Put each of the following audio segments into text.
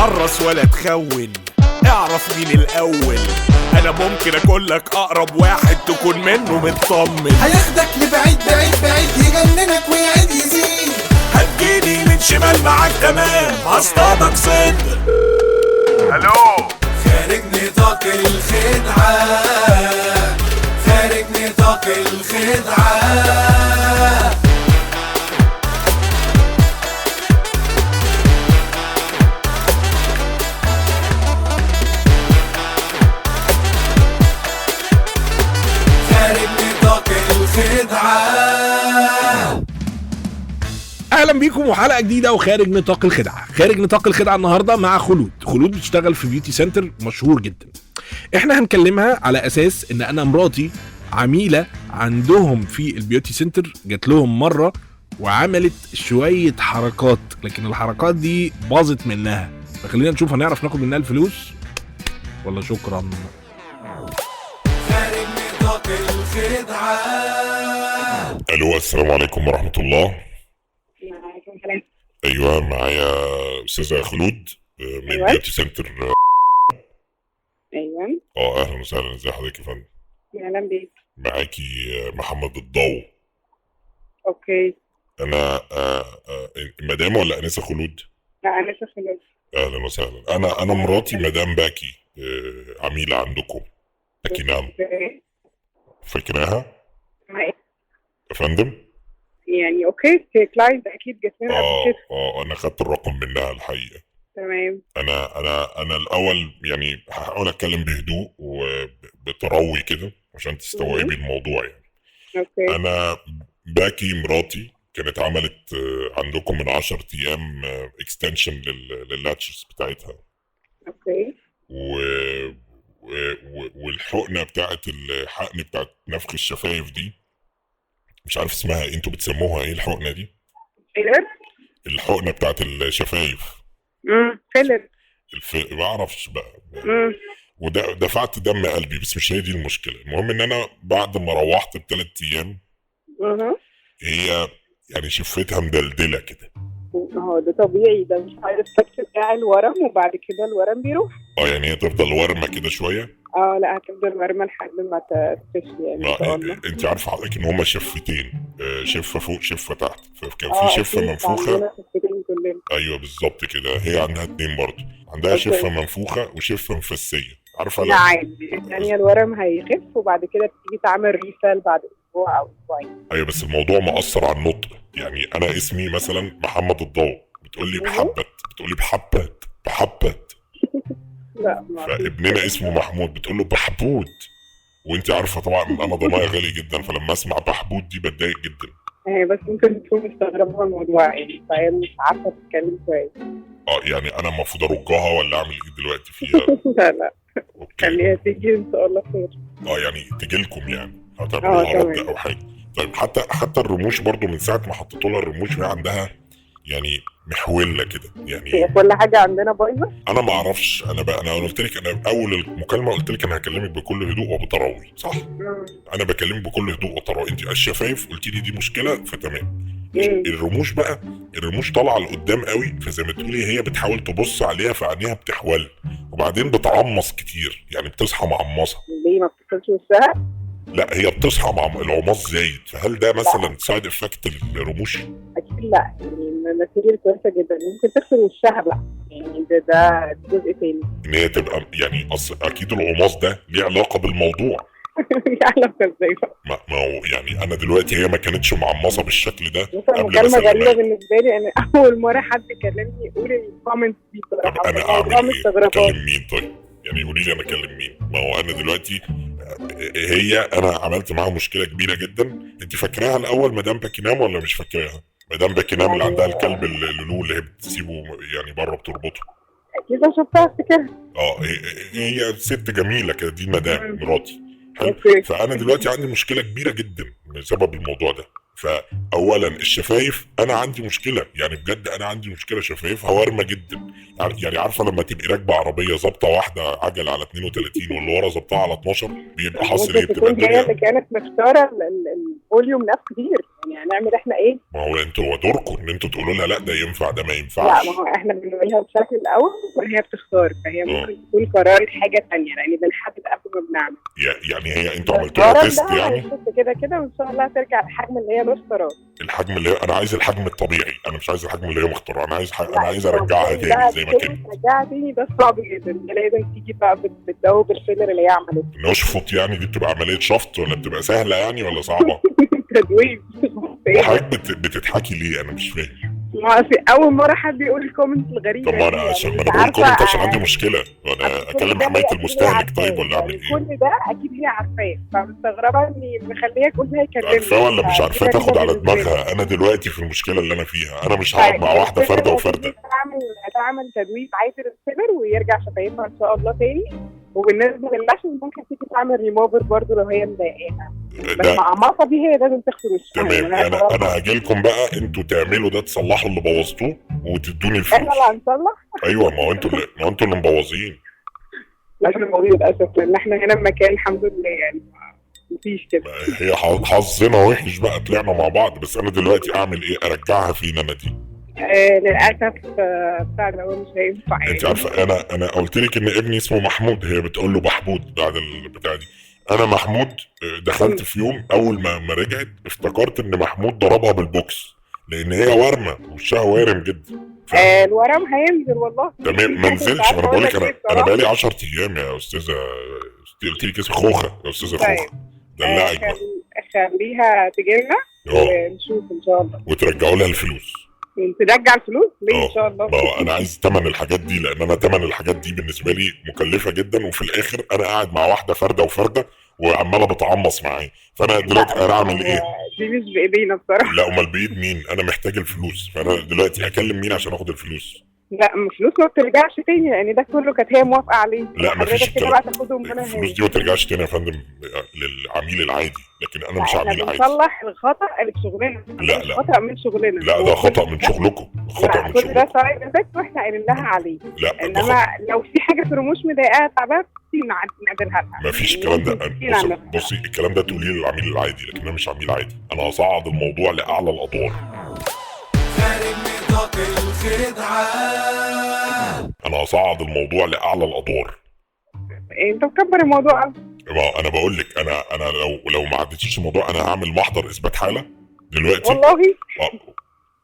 تهرس ولا تخون، اعرف مين الاول. انا ممكن اكون لك اقرب واحد تكون منه مطمن. هياخدك لبعيد بعيد بعيد، يجننك ويعيد يزيد. هتجيني من شمال معاك تمام، هصطادك صيد. الو، خارج نطاق الخدعة، خارج نطاق الخدعة. اهلا بيكم وحلقه جديده وخارج نطاق الخدعه. خارج نطاق الخدعه النهارده مع خلود بتشتغل في بيوتي سنتر مشهور جدا. احنا هنكلمها على اساس ان انا مراتي عميله عندهم في البيوتي سنتر، جات لهم مره وعملت شويه حركات، لكن الحركات دي باظت منها، فخلينا نشوف هنعرف ناخد منها الفلوس ولا شكرا. خارج نطاق الخدعه. الو، السلام عليكم ورحمه الله. وعليكم السلام. ايوه، معايا استاذه خلود من أيوة. بيوتي سنتر. ايوه، اهلا وسهلا، ازي حضرتك يا فندم؟ اهلا بيك. معاكي محمد الضو. اوكي. انا مدام ولا انسه خلود؟ لا، انا خلود. اهلا وسهلا. انا مراتي مدام باكي، عميله عندكم. باكي نعم، اوكي. فاكراها معاك. يا فندم؟ يعني اوكي، كلاينت اكيد جت لنا قبل كده. انا خدت الرقم منها الحقيقه. تمام. انا الاول يعني هحاول اتكلم بهدوء وبتروي كده عشان تستوعبي الموضوع يعني. اوكي. انا باكي مراتي كانت عملت عندكم من 10 ايام اكستنشن لللاتشز بتاعتها. اوكي. والحقنه بتاعت الحقن بتاعت نفخ الشفايف دي، مش عارف اسمها ايه، انتوا بتسموها ايه الحقنه دي؟ فيلر. الحقنه بتاعت الشفايف. فيلر. ما اعرفش بقى. امم وده دفعت دم قلبي، بس مش هي دي المشكله. المهم ان انا بعد ما روحت ب3 ايام هي يعني شفتها مدلدله كده. هو ده طبيعي، ده مش عارف الشكل بتاع الورم، وبعد كده الورم بيروح. يعني هي تفضل ورمه كده شويه. لا، هتفضل ورمه لحد ما تفشل يعني ان شاء الله. انت عارفه حضرتك ان هما شفتين، شفه فوق شفه تحت، فكان في شفه منفوخه. ايوه بالظبط كده، هي عندها 2 برضه، عندها شفه منفوخه وشفه مفسيه، عارفه؟ لا عادي، يعني الورم هيخف وبعد كده تيجي تعمل ريفال بعد اسبوع او اسبوعين. ايوه بس الموضوع مأثر على النطق. يعني انا اسمي مثلا محمد الضو، بتقولي بحبت. لا، فابننا اسمه محمود، بتقول له بحبود. وانت عارفه طبعا انا ضمايا غالي جدا، فلما اسمع بحبود دي بتضايق جدا. بس ممكن تكون مستغربه الموضوع يعني، فهي مش عارفه تتكلم كويس. يعني انا المفروض ارجها ولا اعمل ايه دلوقتي فيها؟ لا اوكي. خليها تيجي ان شاء الله خير. يعني تجي لكم يعني، هتعملوا رد او حاجه؟ طيب حتى الرموش برضو من ساعه ما حطيتوا لها الرموش هي عندها يعني محوله كده يعني. هي كل حاجه عندنا بايظه. انا ما اعرفش. انا قلت لك، انا اول المكالمه قلت لك انا هكلمك بكل هدوء وبتروي، صح؟ انا بكلمك بكل هدوء وتروي. انت الشفايف قلت لي دي مشكله، فتمام. الرموش بقى، الرموش طالعه لقدام قوي، فزي ما تقولي هي بتحاول تبص عليها فعينيها بتحول، وبعدين بتعمص كتير، يعني بتصحى معمصه. ليه ما بتغسلش وشها؟ لا، هي بتصحى مع العماص زايد، فهل ده مثلا سايد افكت الرموش؟ اكيد لا، يعني النتيجه كويسه جدا. ممكن تغسل وشها بقى، يعني ده جزء تاني. ان هي تبقى يعني اكيد العماص ده ليه علاقه بالموضوع. علاقه ازاي بقى؟ ما هو يعني انا دلوقتي هي ما كانتش معمصه بالشكل ده قبل. مكالمه غريبه بالنسبه لي، انا اول مره حد كلمني يقول الكومنت دي بصراحه. طب انا اعمل ايه؟ اكلم مين طيب؟ يعني قولي لي انا اكلم مين؟ ما هو انا دلوقتي انا عملت معاها مشكله كبيره جدا. انت فاكراها الاول مدام باكينام ولا مش فاكراها؟ مدام باكينام اللي عندها الكلب اللولو اللي هي بتسيبه يعني بره بتربطه. اكيد شفتها افتكرها. هي ست جميله كده، دي مدام مراتي. حلو. فانا دلوقتي عندي مشكله كبيره جدا بسبب الموضوع ده. فاولا الشفايف انا عندي مشكله، يعني بجد انا عندي مشكله، شفايفها وارمه جدا. يعني عارفه لما تبقي راكبه عربيه ظابطه واحده عجل على 32 واللي ورا ظابطها على 12 بيبقى حاصل ايه؟ ممكن بتبقى تكون هي الدنيا. اللي كانت مختاره الفوليوم ناس كتير، يعني هنعمل احنا ايه؟ ما هو انتوا هو دوركم ان انتوا تقولوا لها لا ده ينفع ده ما لا، ينفعش. ما هو احنا بنقولها بشكل الاول وهي بتختار، فهي ممكن تكون قرار حاجه ثانيه، لان بنحدد قبل ما بنعمل. يعني هي انتوا عملتوا لها تيست يعني؟ هيتست كده كده، وان شاء الله ترجع الحجم اللي هي الاختيار. الحجم اللي انا عايز الحجم الطبيعي، انا مش عايز الحجم اللي هي مختاره، انا عايز ارجعها تاني زي ما كانت. ترجعها تاني ده صعب جدا، لازم تيجي بقى بتدوب الفيلر اللي هي عملته. نشفط يعني؟ دي بتبقى عمليه شفط ولا بتبقى سهله يعني ولا صعبه؟ تدويب. وحضرتك بتضحكي ليه؟ انا مش فاهم. ما في اول مره حد يقول الكومنت الغريبه طب ما انا دي، عشان يعني ما انا مش بقول كومنت عارفة- عشان عندي مشكله، وانا اكلم حمايه المستهلك طيب ولا اعمل ايه؟ كل ده اكيد هي عارفاه، فمستغربه اني مخليها تقول هي كلمني. عارفاه ولا مش عارفاه تاخد على دماغها؟ انا دلوقتي في المشكله اللي انا فيها، انا مش هقعد مع واحده فرده وفرده. هتعمل تدويب عادي للفيلر ويرجع شفايفها ان شاء الله تاني. وبالنسبه لللاشز ممكن تيجي تعمل ريموفر برضه لو هي مضايقاها، بس ده مع عماقه دي هي لازم تغسل وشها. تمام. يعني انا هاجي لكم بقى، انتوا تعملوا ده، تصلحوا اللي بوظتوه وتدوني الفلوس. احنا اللي هنصلح. ايوه، ما هو انتوا اللي مبوظين. لازم الموضوع للاسف، لان احنا هنا مكان الحمد لله يعني مفيش كده. هي حظنا وحش بقى، طلعنا مع بعض. بس انا دلوقتي اعمل ايه؟ ارجعها فين انا دي؟ للاسف بتاع ده مش هينفع. انت عارفه انا قلت لك ان ابني اسمه محمود، هي بتقول له محمود بعد البتاع دي. انا محمود دخلت في يوم اول ما رجعت افتكرت ان محمود ضربها بالبوكس، لان هي وارمه وشها وارم جدا. الورم هينزل والله. تمام، ما نزلش. ما انا بقول لك انا بقالي 10 ايام يا استاذه، قلت لك اسم خوخه يا استاذه خوخه. دلعك بقى. خليها تجيلنا ونشوف ان شاء الله وترجعوا لها الفلوس. ترجع الفلوس ليه ان شاء الله. انا عايز ثمن الحاجات دي، لان انا ثمن الحاجات دي بالنسبه لي مكلفه جدا، وفي الاخر انا قاعد مع واحده فرده وفرده وعماله بتعمص معايا. فانا دلوقتي انا اعمل ايه؟ دي مش بايدينا بصراحه. لا، امال بايد مين؟ انا محتاج الفلوس، فانا دلوقتي اكلم مين عشان اخد الفلوس؟ لا، الفلوس ما بترجعش تاني، يعني ده كله كانت هي موافقه عليه. لا، مفيش كده بقى تاخدهم منها. الفلوس دي ما ترجعش تاني يا فندم للعميل العادي، لكن انا مش عميل عادي. نصلح الخطا اللي في شغلنا. لا خطا من شغلنا. لا، ده خطا من شغلكم، خطا من كل ده شغلكم. سايد افكت واحنا قايلين لها عليه. لا، ده انما لو في حاجه في رموش مضايقاها تعبانه نعدلها لها. مفيش الكلام ده. بصي الكلام ده تقوليه للعميل العادي، لكن انا مش عميل عادي. انا هصعد الموضوع لاعلى الادوار. خارج نطاق الخدعة. انا هصعد الموضوع لاعلى الادوار. انت مكبر الموضوع قوي. ما انا بقول لك، انا لو ما عدتيش الموضوع انا هعمل محضر اثبات حاله دلوقتي والله.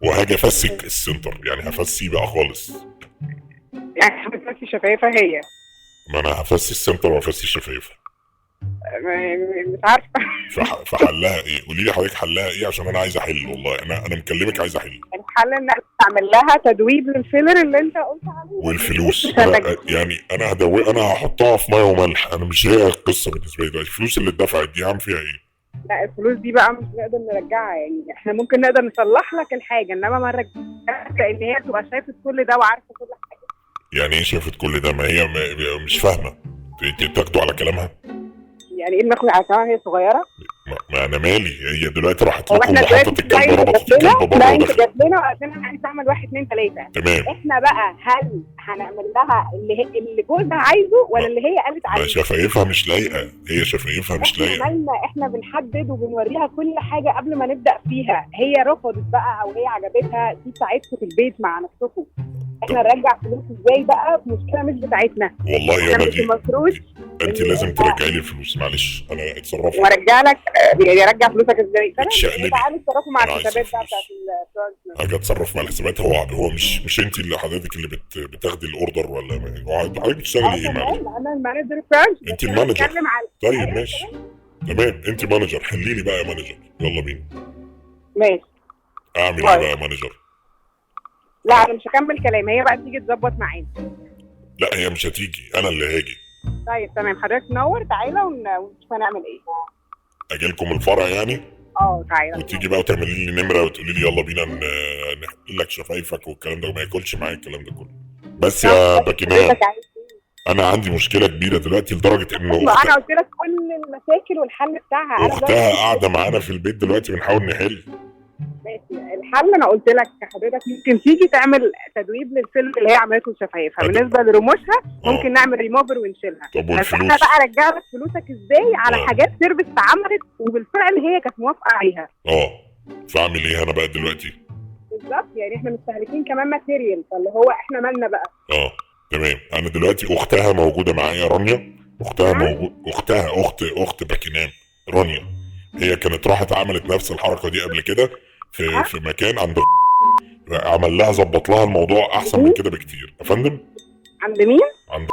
وهاجي افسك السنتر، يعني هفسي بقى خالص. يعني بتفسي شفايفها هي. ما انا هفسي السنتر وافسي الشفايف. مش عارفه. فحلها ايه؟ قولي لي حضرتك حلها ايه، عشان انا عايز احل. والله انا مكلمك عايز احل. الحل ان تعمل لها تدويب للفيلر اللي انت قلت عليه. والفلوس يعني انا هحطها في ميه وملح. انا مش هي القصه بالنسبه لي دلوقتي. الفلوس اللي اتدفعت دي هعمل فيها ايه؟ لا، الفلوس دي بقى مش نقدر نرجعها، يعني احنا ممكن نقدر نصلح لك الحاجه، انما ما نرجعهاش، لان هي تبقى شايفه كل ده وعارفه كل حاجه. يعني ايه شافت كل ده؟ ما هي مش فاهمه. انت تاخدوا على كلامها؟ يعني ايه بناخد على كلامها؟ هي صغيره. ما انا مالي، هي دلوقتي راحت هو لكم احنا وحطت الكلب ربطت الكلب بره لا، انت ودخلت. جات لنا وقالت لنا انا عايز اعمل 1 2 3. تمام. احنا بقى هل هنعمل لها اللي جوزها عايزه ولا اللي هي قالت ما عليه؟ شفايفها مش لايقه، هي شفايفها مش لايقه. احنا بنحدد وبنوريها كل حاجه قبل ما نبدا فيها. هي رفضت بقى او هي عجبتها دي بتاعتكم في البيت مع نفسكم. احنا نرجع فلوس ازاي بقى؟ مشكله مش بتاعتنا. والله انا مش دي المفروض انت لازم ترجعي لي الفلوس. معلش انا اتصرفت. وارجع لك، يعني ارجع فلوسك ازاي؟ اتشقلبي. تعالوا اتصرفوا مع أنا عايز الحسابات بقى الفلوس. بتاعت اجي اتصرف مع الحسابات. هو مش انت اللي حضرتك اللي بتاخدي الاوردر ولا حضرتك بتشتغلي ايه معلش؟ انا المانجر برانش. انت المانجر. طيب ماشي تمام، انت مانجر. حلي لي بقى يا مانجر، يلا بينا. ماشي. اعمل ايه بقى يا مانجر؟ لا، انا مش هكمل كلام، هي بقى تيجي تظبط معانا. لا، هي مش هتيجي، انا اللي هاجي. طيب تمام، حضرتك تنور، تعالى ونشوف هنعمل ايه. اجي لكم الفرع يعني؟ تعالى. وتيجي بقى وتعملي لي نمره وتقولي لي يلا بينا نحل لك شفايفك والكلام ده، وما ياكلش معايا الكلام ده كله. بس يا باكينات انا عندي مشكله كبيره دلوقتي لدرجه انه انا قلت لك كل المشاكل والحل بتاعها. اختها قاعده معانا في البيت دلوقتي بنحاول نحل. الحل انا قلت لك حضرتك ممكن تيجي تعمل تدويب للفيلم اللي هي عملته شفايفها. بالنسبه لرموشها ممكن نعمل ريموفر ونشيلها. طب بس احنا بقى رجع لك فلوسك ازاي على حاجات سيرفيس اتعملت وبالفعل هي كانت موافقه عليها. فاعمل ايه انا بقى دلوقتي؟ بالظبط، يعني احنا مستهلكين كمان ماتيريال، فاللي هو احنا مالنا بقى. تمام. انا دلوقتي اختها موجوده معايا، رانيا. اخت باكينام رانيا، هي كانت راحت عملت نفس الحركه دي قبل كده في مكان عند عمل لها ظبط لها الموضوع احسن من كده بكتير يا فندم. عند مين؟ عند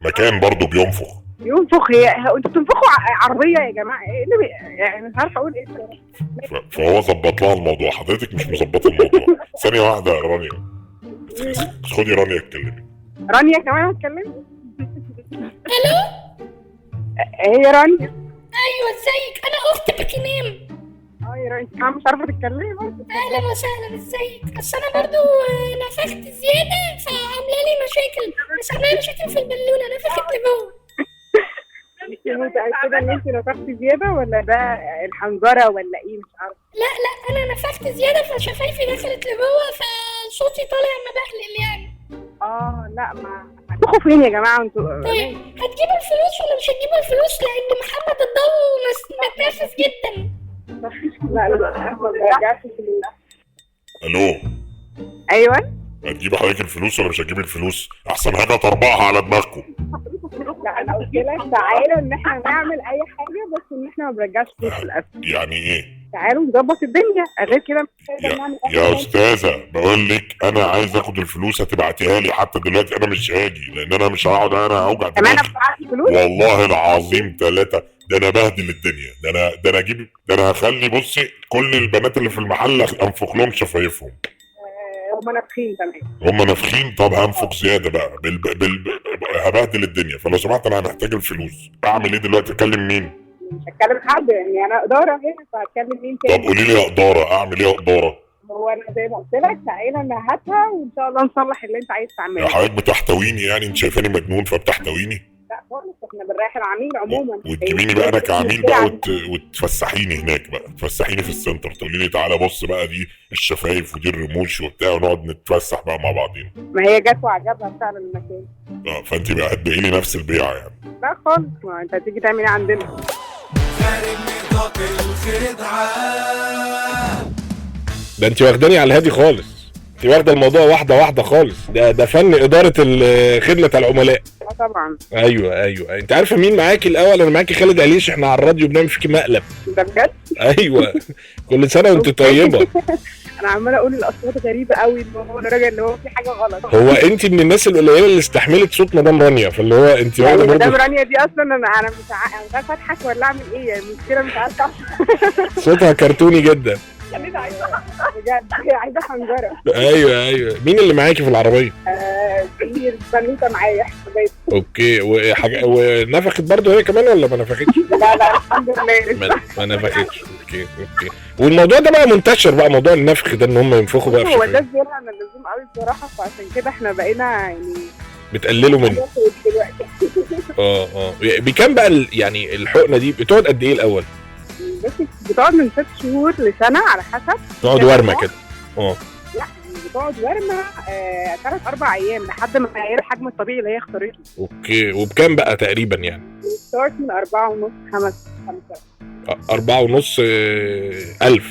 مكان برضو بينفخ. هي انتوا بتنفخوا عربيه يا جماعه؟ ايه اللي يعني مش عارفه اقول ايه. فهو ظبط لها الموضوع، حضرتك مش مظبطه الموضوع. ثانيه واحده يا رانيا، خدي رانيا اتكلمي. رانيا كمان هتكلمي؟ الو، هي رانيا. ايوه ازيك؟ انا اخت باكينام. يا رانيا انت مش عارفه تتكلمي برضه. اهلا وسهلا، ازيك؟ بس انا برضو نفخت زياده فعامله لي مشاكل، بس عامله مشاكل في البالونه، نفخت لجوه. انت متاكده ان انت نفختي زياده ولا ده الحنجره ولا ايه؟ مش عارفه. لا انا نفخت زياده فشفايفي دخلت لجوه فصوتي طالع مبهلل يعني. لا ما هتروحوا فين يا جماعه انتوا؟ طيب هتجيبوا الفلوس ولا مش هتجيبوا الفلوس؟ لان محمد الضو متنرفز جدا. لا ما برجعش الفلوس. الو، ايوه، هتجيب حضرتك الفلوس ولا مش هتجيب الفلوس؟ احسن حاجه طربقها على دماغكم. لا انا قلت لك تعالوا ان احنا نعمل اي حاجه، بس ان احنا ما بنرجعش فلوس للاسف. يعني ايه؟ تعالوا نظبط الدنيا، غير كده مش هنعمل يا استاذه بقول لك انا عايز اخد الفلوس، هتبعتيها لي. حتى دلوقتي انا مش هاجي لان انا مش هقعد انا اوجع كمان دماغي. ابعت فلوس والله العظيم 3. ده انا بهدل الدنيا. ده انا اجيب، ده انا هخلي بصي كل البنات اللي في المحل انفخ لهم شفايفهم. هم نافخين تمام. هم نافخين. طب هنفخ زياده بقى هبهدل الدنيا. فلو سمحت انا محتاج الفلوس. اعمل ايه دلوقتي؟ اكلم مين؟ مش هتكلم حد يعني، انا اداره هنا فهتكلم مين تاني؟ طب قولي لي يا اداره اعمل ايه يا اداره؟ هو انا زي ما قلت لك تعالى انا هاتها وان شاء الله نصلح اللي انت عايز تعمله. حضرتك بتحتويني يعني؟ انت شايفاني مجنون فبتحتويني؟ لا خالص، احنا بنريح العميل عموما. وتجيبيني بقى انا كعميل بقى وتفسحيني هناك بقى، تفسحيني في السنتر، تقولي لي تعالى بص بقى دي الشفايف ودي الرموش وبتاع، ونقعد نتفسح بقى مع بعضينا. ما هي جت وعجبها فعلا المكان. فانت بقى هتبيعي لي نفس البيعه يعني؟ لا خالص، ما انت هتيجي تعمل ايه عندنا؟ خارج نطاق الخدعه. ده انت واخداني على الهادي خالص. انت واخده الموضوع واحده خالص. ده فن اداره خدمه العملاء. طبعا. ايوه انت عارفه مين معاكي الاول؟ انا معاكي خالد عليش، احنا على الراديو بنعمل فيكي مقلب. ده بجد؟ ايوه كل سنه وانت طيبه. انا عماله اقول الاصوات غريبه قوي، ان هو الراجل اللي هو في حاجه غلط. هو انت من الناس القليله اللي استحملت صوت مدام رانيا، فاللي هو انت واخده يعني برضه. مدام رانيا دي اصلا انا مش عارفه اضحك ولا اعمل ايه، يعني المشكله مش عارفه. صوتها كرتوني جدا. بجد عايزه حنجره. ايوه مين اللي معاكي في العربيه؟ في بنوته معايا حبايبي. اوكي. ونفخت برضه هي كمان ولا ما نفختش؟ لا الحمد لله ما نفختش. اوكي. والموضوع ده بقى منتشر بقى، موضوع النفخ ده ان هم ينفخوا بقى في هو ده زياده عن اللزوم قوي بصراحه، فعشان كده احنا بقينا يعني بتقللوا منه دلوقتي. بكام بقى يعني الحقنه دي بتقعد قد ايه الاول؟ بس بتقعد من 6 شهور لسنه على حسب. تقعد ورمه كده؟ لا بتقعد ورمه 3-4 ايام لحد ما هي الحجم الطبيعي اللي هي اختارته. اوكي. وبكام بقى تقريبا يعني؟ ستارت من 4.5 4.5 ألف.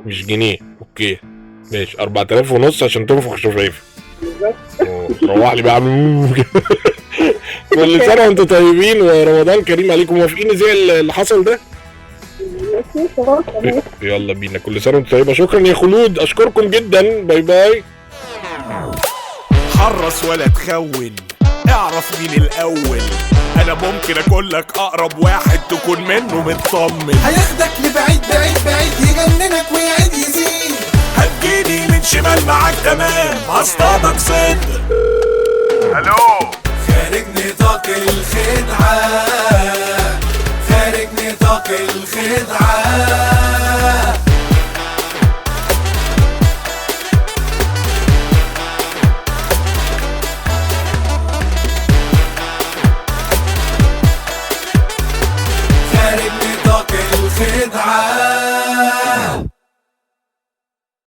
مش جنيه. اوكي ماشي. 4,500 عشان تنفخ شفايف. بالظبط. روح لي بقى. كل سنه وانتم طيبين ورمضان كريم عليكم. موافقين زي اللي حصل ده؟ يلا بينا. كل سنه وانتم طيبه. شكرا يا خلود، اشكركم جدا. باي باي. حرص ولا تخون، اعرف مين الاول. انا ممكن اكون لك اقرب واحد تكون منه مطمن. هياخدك لبعيد بعيد يجننك ويعيد يزيد. هتجيني من شمال معاك تمام، هصطادك صد. الو، خارج نطاق الخدعه. خارج نطاق الخدعه.